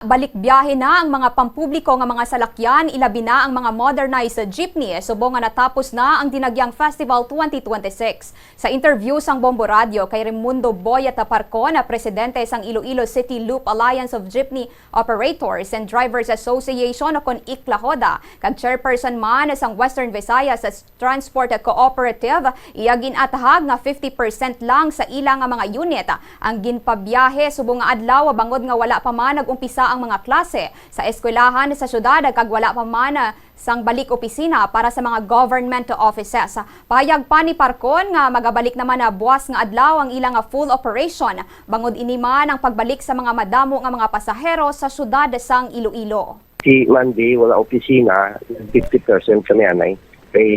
Balik biyahe na ang mga pampubliko nga mga salakyan, ilabi na ang mga modernized jeepney, subong nga natapos na ang Dinagyang Festival 2026. Sa interview sang Bombo Radio kay Raimundo Boyata Parco na presidente sang Iloilo City Loop Alliance of Jeepney Operators and Drivers Association o kon Iklahoda, kag chairperson man sang Western Visayas Transport Cooperative, iyagin atahag nga 50% lang sa ilang nga mga unit ang ginpabiyahe subong nga adlaw bangod nga wala pa man nagumpisa ang mga klase sa eskwelahan sa syudad kag wala pa man sang balik opisina para sa mga government offices. Pahayag pa ni Parcon nga magabalik naman na buwas nga adlaw ang ilang full operation bangod ini man ang pagbalik sa mga madamo nga mga pasahero sa syudad sang Iloilo. Si Monday wala opisina, 50% kami anay. Kay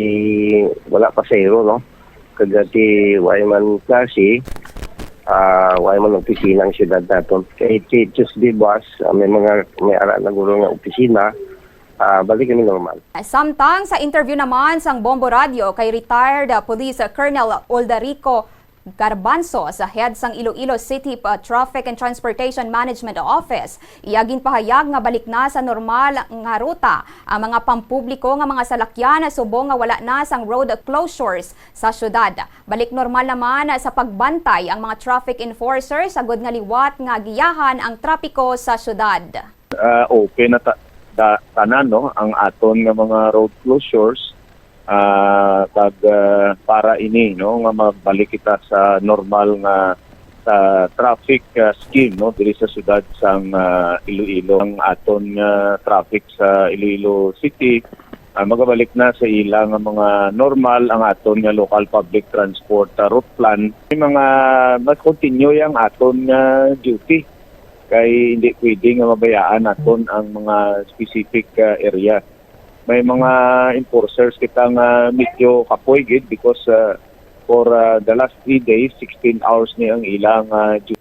wala pasahero no. Kagati Wayman klase why man opisina ang siyudad natin. Kay Tuesday boss, may ara na guro nga opisina, balik kami normal. Samtang sa interview naman sang Bombo Radio kay retired Police Colonel Oldarico Garbanzo sa head sang Iloilo City Traffic and Transportation Management Office, iyagin pahayag nga balik na sa normal nga ruta ang mga pampubliko nga mga salakyan subong nga wala na sang road closures sa syudad. Balik normal naman sa pagbantay ang mga traffic enforcers sagod nga liwat nga giyahan ang trapiko sa syudad. Okay na tanan no ang aton nga mga road closures para ini no nga magbalik kita sa normal nga sa traffic scheme no diri sa syudad sang Iloilo. Ang aton traffic sa Iloilo City magabalik na sa ilang mga normal ang aton nga local public transport route plan. May mga mag-continue ang aton duty kay hindi pwede nga mabayaan aton ang mga specific area. May mga enforcers kitang medyo kapoy gid because for the last 3 days, 16 hours ni ang ilang duty.